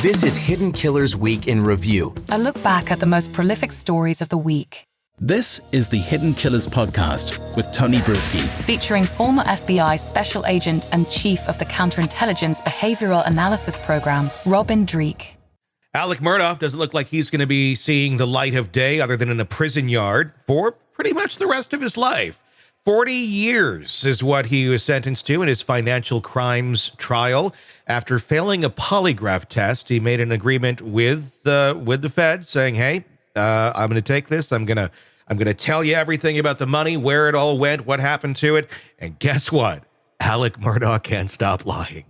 This is Hidden Killers Week in Review. A look back at the most prolific stories of the week. This is the Hidden Killers podcast with Tony Brueski. Featuring former FBI Special Agent and Chief of the Counterintelligence Behavioral Analysis Program, Robin Dreeke. Alec Murdaugh doesn't look like he's going to be seeing the light of day other than in a prison yard for pretty much the rest of his life. 40 years is what he was sentenced to in his financial crimes trial. After failing a polygraph test, he made an agreement with the feds saying, hey, I'm going to take this. I'm going to tell you everything about the money, where it all went, what happened to it. And guess what? Alec Murdaugh can't stop lying.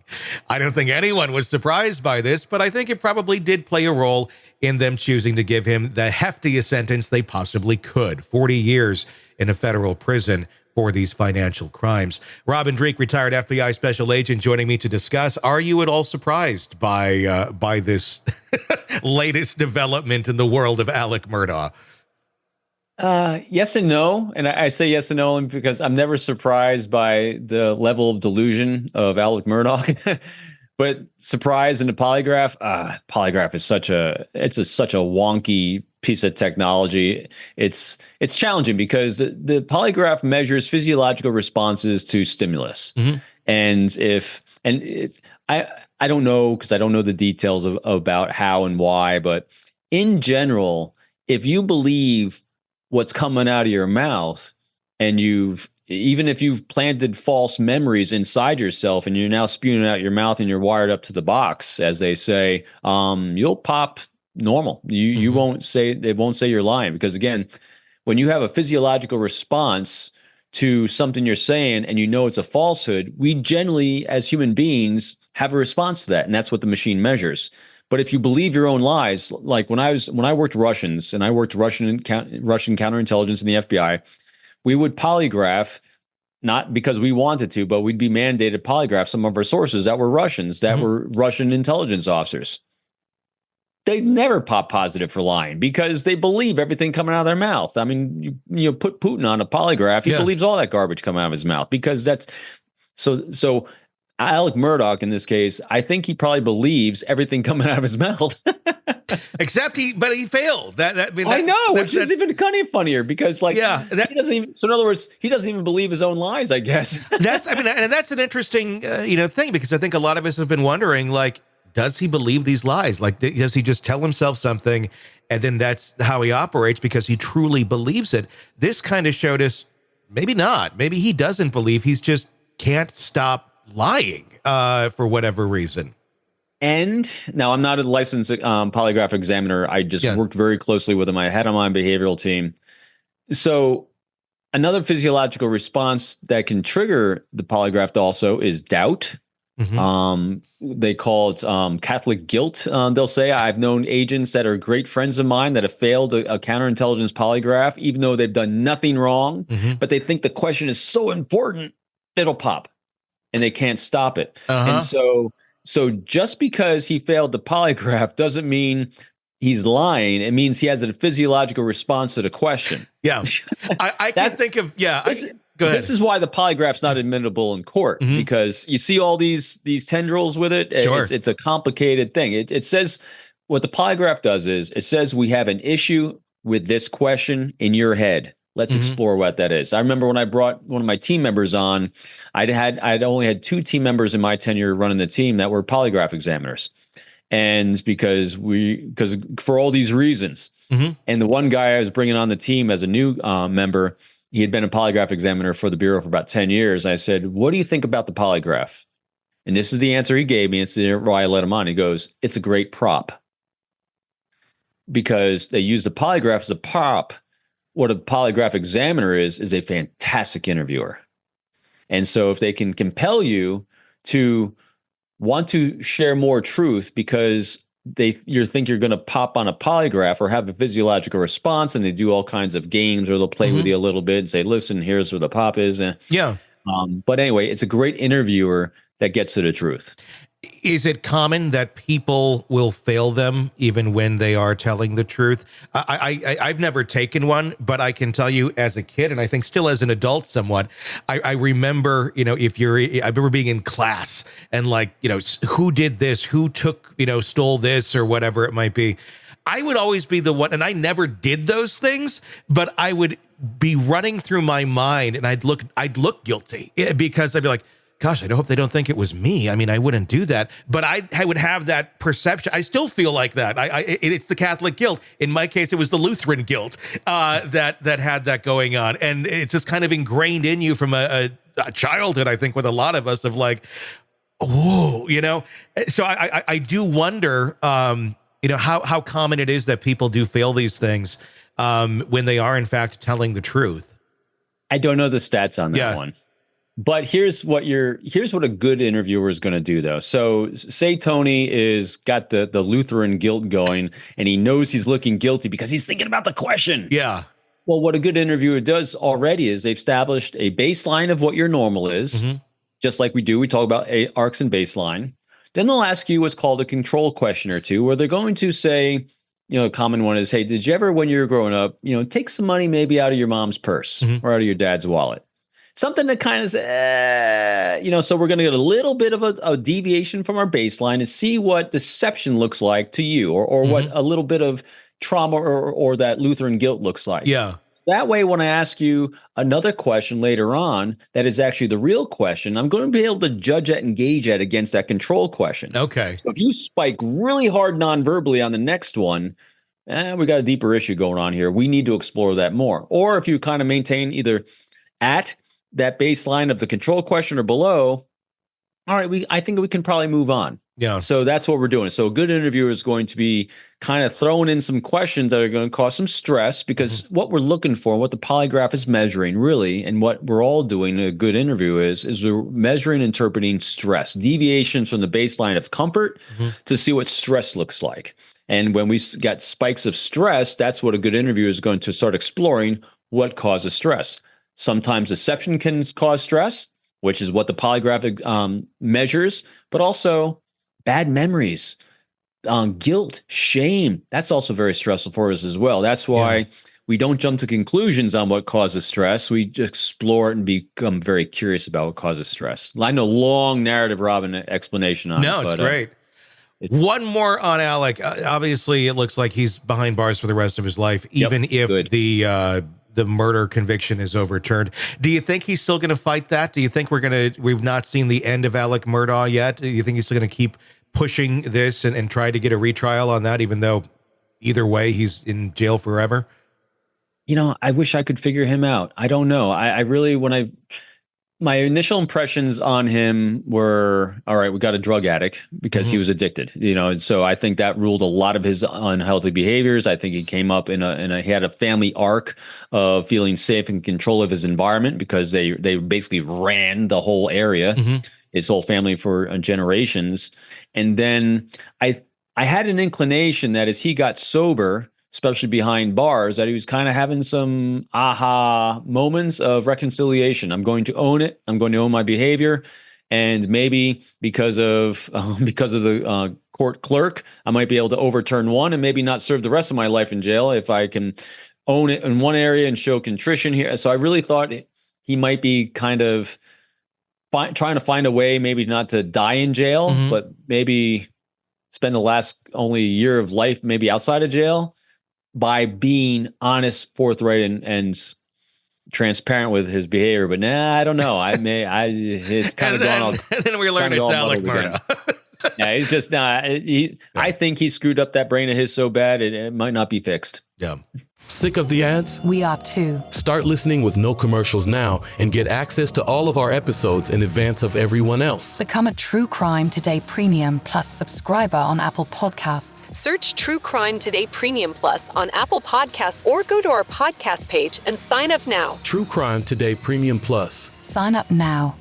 I don't think anyone was surprised by this, but I think it probably did play a role in them choosing to give him the heftiest sentence they possibly could. 40 years in a federal prison for these financial crimes. Robin Dreeke, retired FBI special agent, joining me to discuss. Are you at all surprised by this latest development in the world of Alec Murdaugh? Yes and no. And I say yes and no because I'm never surprised by the level of delusion of Alec Murdaugh. But surprise in the polygraph, polygraph is such a wonky piece of technology. It's challenging because the polygraph measures physiological responses to stimulus. Mm-hmm. I don't know because I don't know the details about how and why, but in general, if you believe what's coming out of your mouth and even if you've planted false memories inside yourself and you're now spewing out your mouth and you're wired up to the box, as they say, you'll pop normal. You won't say, they won't say you're lying because again, when you have a physiological response to something you're saying and you know it's a falsehood, we generally as human beings have a response to that. And that's what the machine measures. But if you believe your own lies, like when I worked Russians and I worked Russian counterintelligence in the FBI, we would polygraph, not because we wanted to, but we'd be mandated to polygraph some of our sources that were Russians, that were Russian intelligence officers. They never pop positive for lying because they believe everything coming out of their mouth. I mean, you put Putin on a polygraph, he believes all that garbage coming out of his mouth because that's so. Alec Murdaugh, in this case, I think he probably believes everything coming out of his mouth. Except he failed. I know, which is even kind of funnier because, he doesn't even. So in other words, he doesn't even believe his own lies. I guess and that's an interesting, thing because I think a lot of us have been wondering, does he believe these lies? Does he just tell himself something and then that's how he operates because he truly believes it? This kind of showed us maybe not. Maybe he doesn't believe. He's just can't stop lying for whatever reason. And now I'm not a licensed polygraph examiner. I just worked very closely with him. I had him on my behavioral team. So another physiological response that can trigger the polygraph also is doubt. Mm-hmm. They call it Catholic guilt. They'll say, I've known agents that are great friends of mine that have failed a counterintelligence polygraph, even though they've done nothing wrong, but they think the question is so important, it'll pop. And they can't stop it. And so just because he failed the polygraph doesn't mean he's lying. It means he has a physiological response to the question. Yeah. I can think of, go ahead. This is why the polygraph's not admissible in court, because you see all these tendrils with it. Sure. It's a complicated thing. It says, what the polygraph does is, it says we have an issue with this question in your head. Let's explore what that is. I remember when I brought one of my team members on, I'd only had 2 team members in my tenure running the team that were polygraph examiners. And because for all these reasons, and the one guy I was bringing on the team as a new member, he had been a polygraph examiner for the Bureau for about 10 years. I said, what do you think about the polygraph? And this is the answer he gave me. It's why I let him on. He goes, it's a great prop. Because they use the polygraph as a prop. What a polygraph examiner is a fantastic interviewer. And so if they can compel you to want to share more truth because you think you're going to pop on a polygraph or have a physiological response, and they do all kinds of games or they'll play with you a little bit and say, listen, here's where the pop is. But anyway, it's a great interviewer that gets to the truth. Is it common that people will fail them even when they are telling the truth? I've never taken one, but I can tell you as a kid, and I think still as an adult somewhat, I remember, I remember being in class and like, who did this, who took, stole this or whatever it might be. I would always be the one, and I never did those things, but I would be running through my mind and I'd look guilty because I'd be like, gosh, I hope they don't think it was me. I mean, I wouldn't do that, but I would have that perception. I still feel like that. It's the Catholic guilt. In my case, it was the Lutheran guilt that had that going on, and it's just kind of ingrained in you from a childhood. I think with a lot of us of like, whoa, So I do wonder, how common it is that people do fail these things when they are in fact telling the truth. I don't know the stats on that one. But here's what a good interviewer is going to do, though. So say Tony is got the Lutheran guilt going, and he knows he's looking guilty because he's thinking about the question. Yeah. Well, what a good interviewer does already is they've established a baseline of what your normal is, just like we do. We talk about arcs and baseline. Then they'll ask you what's called a control question or two, where they're going to say, a common one is, hey, did you ever, when you were growing up, take some money maybe out of your mom's purse or out of your dad's wallet? Something that kind of, so we're going to get a little bit of a deviation from our baseline and see what deception looks like to you, or what a little bit of trauma or that Lutheran guilt looks like. Yeah. That way, when I ask you another question later on, that is actually the real question, I'm going to be able to judge that and gauge that against that control question. Okay. So if you spike really hard non-verbally on the next one, we got a deeper issue going on here. We need to explore that more. Or if you kind of maintain either at that baseline of the control question or below, all right, I think we can probably move on. Yeah. So that's what we're doing. So a good interviewer is going to be kind of throwing in some questions that are going to cause some stress, because what we're looking for, what the polygraph is measuring really, and what we're all doing in a good interview is we're measuring, interpreting stress, deviations from the baseline of comfort to see what stress looks like. And when we got spikes of stress, that's what a good interviewer is going to start exploring, what causes stress. Sometimes deception can cause stress, which is what the polygraph measures, but also bad memories, guilt, shame. That's also very stressful for us as well. That's why we don't jump to conclusions on what causes stress. We just explore it and become very curious about what causes stress. I know, long narrative, Robin, explanation on it. No, it's great. One more on Alec. Obviously, it looks like he's behind bars for the rest of his life, even if the murder conviction is overturned. Do you think he's still going to fight that? Do you think we've not seen the end of Alec Murdaugh yet? Do you think he's still going to keep pushing this and try to get a retrial on that, even though either way he's in jail forever? I wish I could figure him out. I don't know. I really, my initial impressions on him were, all right, we got a drug addict because he was addicted, and so I think that ruled a lot of his unhealthy behaviors. I think he came up he had a family arc of feeling safe and control of his environment because they basically ran the whole area, his whole family for generations. And then I had an inclination that as he got sober, especially behind bars, that he was kind of having some aha moments of reconciliation. I'm going to own it. I'm going to own my behavior. And maybe because of the court clerk, I might be able to overturn one and maybe not serve the rest of my life in jail if I can own it in one area and show contrition here. So I really thought he might be kind of trying to find a way maybe not to die in jail, but maybe spend the last only year of life maybe outside of jail, by being honest, forthright, and transparent with his behavior. But I don't know. It's kind of gone all. And then we learned it's Alec Murdaugh. Yeah, he's just not. I think he screwed up that brain of his so bad it might not be fixed. Yeah. Sick of the ads? We are too. Start listening with no commercials now and get access to all of our episodes in advance of everyone else. Become a True Crime Today Premium Plus subscriber on Apple Podcasts. Search True Crime Today Premium Plus on Apple Podcasts or go to our podcast page and sign up now. True Crime Today Premium Plus. Sign up now.